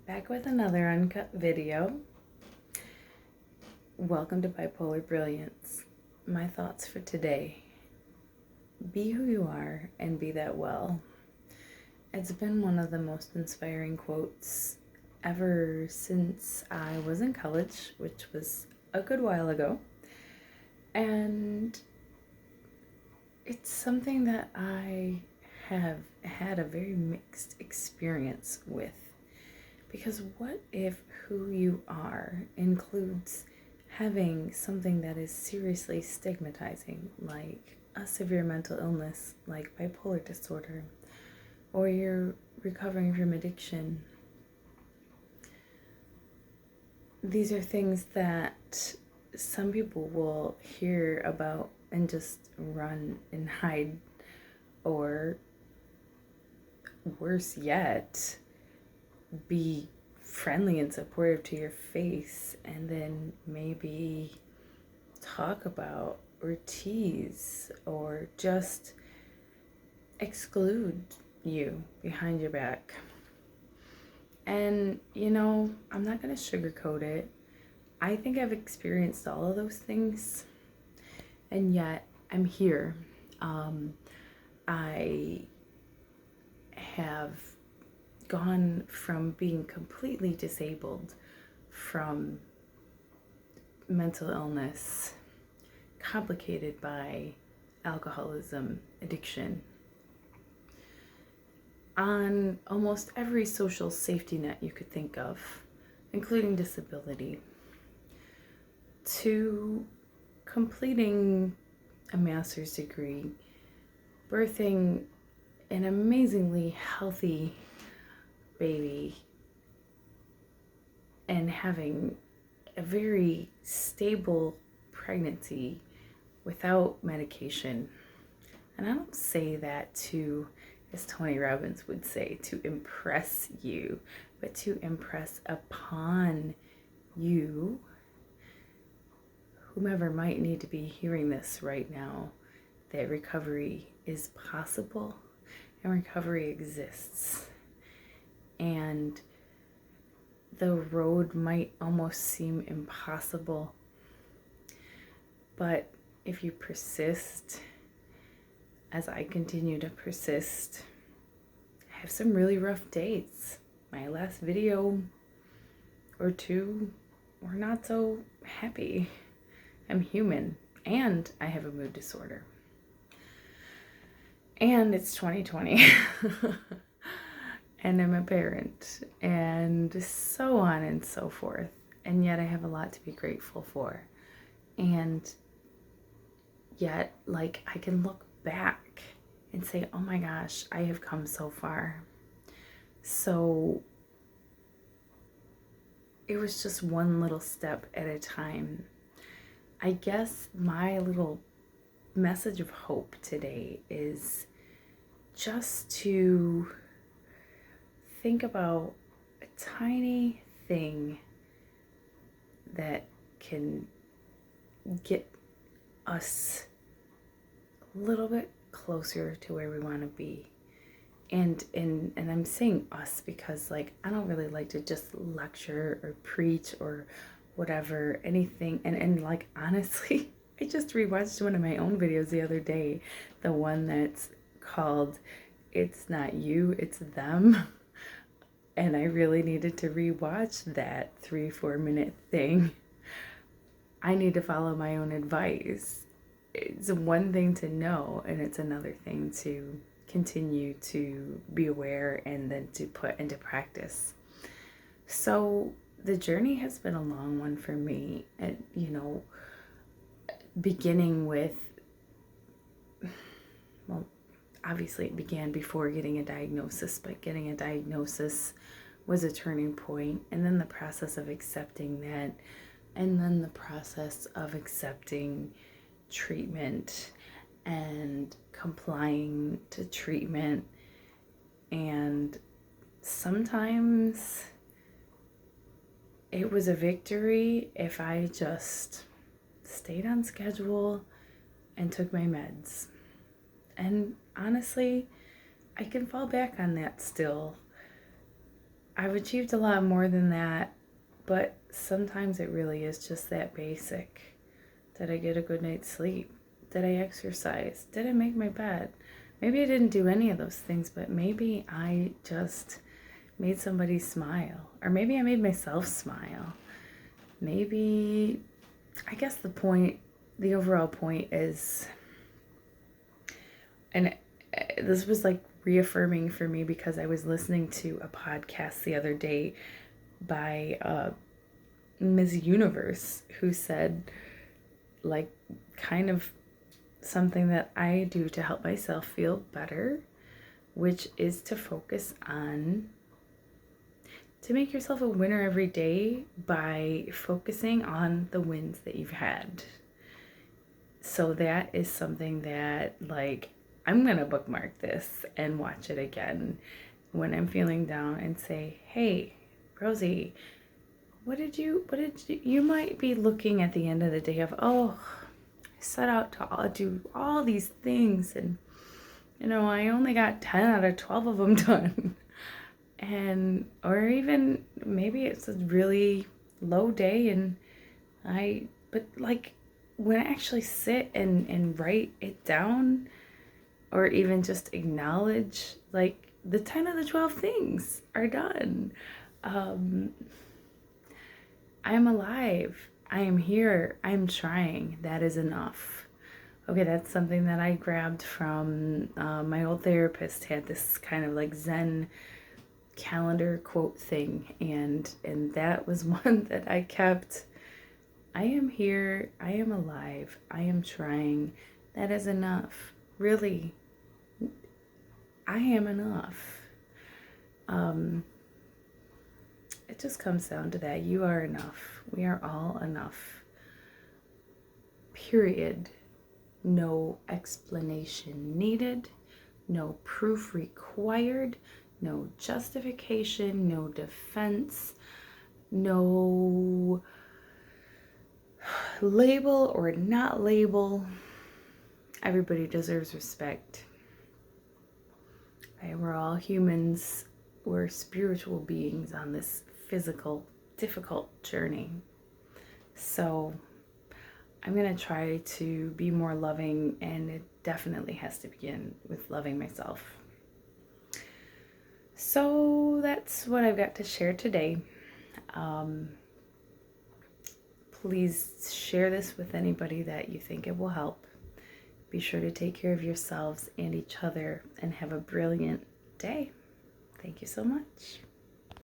back with another uncut video. Welcome to Bipolar Brilliance. My thoughts for today: be who you are and be that well. It's been one of the most inspiring quotes ever since I was in college, which was a good while ago. And it's something that I have had a very mixed experience with. Because what if who you are includes having something that is seriously stigmatizing, like a severe mental illness like bipolar disorder, or you're recovering from addiction? These are things that some people will hear about and just run and hide, or worse yet, be friendly and supportive to your face and then maybe talk about or tease or just exclude you behind your back. And I'm not going to sugarcoat it. I think I've experienced all of those things, and yet I'm here. I have gone from being completely disabled from mental illness, complicated by alcoholism, addiction, on almost every social safety net you could think of, including disability, to completing a master's degree, birthing an amazingly healthy baby, and having a very stable pregnancy without medication. And I don't say that to, as Tony Robbins would say, to impress you, but to impress upon you, whomever might need to be hearing this right now, that recovery is possible and recovery exists. And the road might almost seem impossible, but if you persist, as I continue to persist, I have some really rough days. My last video or two were not so happy. I'm human, and I have a mood disorder. And it's 2020. And I'm a parent, and so on and so forth. And yet I have a lot to be grateful for. And yet, I can look back and say, oh my gosh, I have come so far. So it was just one little step at a time. I guess my little message of hope today is just to think about a tiny thing that can get us a little bit closer to where we want to be. And I'm saying us because I don't really like to just lecture or preach or whatever, anything. And honestly, I just rewatched one of my own videos the other day, the one that's called "It's Not You, It's Them." And I really needed to rewatch that 3-4 minute thing. I need to follow my own advice. It's one thing to know, and it's another thing to continue to be aware and then to put into practice. So the journey has been a long one for me. And, beginning with, well, obviously it began before getting a diagnosis, but getting a diagnosis was a turning point. And then the process of accepting that, and then the process of accepting treatment and complying to treatment. And sometimes it was a victory if I just stayed on schedule and took my meds. And honestly, I can fall back on that still. I've achieved a lot more than that, but sometimes it really is just that basic. Did I get a good night's sleep? Did I exercise? Did I make my bed? Maybe I didn't do any of those things, but maybe I just made somebody smile. Or maybe I made myself smile. Maybe, I guess the overall point is, and this was like reaffirming for me because I was listening to a podcast the other day by Ms. Universe, who said, like, kind of something that I do to help myself feel better, which is to focus on, to make yourself a winner every day by focusing on the wins that you've had. So that is something that, like, I'm gonna bookmark this and watch it again when I'm feeling down and say, hey, Rosie, you might be looking at the end of the day of, oh, I set out to do all these things and, I only got 10 out of 12 of them done. Or even maybe it's a really low day but like when I actually sit and write it down, or even just acknowledge, like, the 10 of the 12 things are done. I am alive. I am here. I am trying. That is enough. Okay, that's something that I grabbed from my old therapist. Had this kind of like Zen calendar quote thing, and that was one that I kept. I am here. I am alive. I am trying. That is enough. Really, I am enough. It just comes down to that. You are enough. We are all enough. Period. No explanation needed. No proof required. No justification. No defense. No label or not label. Everybody deserves respect. Right? We're all humans. We're spiritual beings on this physical, difficult journey. So I'm going to try to be more loving, and it definitely has to begin with loving myself. So that's what I've got to share today. Please share this with anybody that you think it will help. Be sure to take care of yourselves and each other, and have a brilliant day. Thank you so much.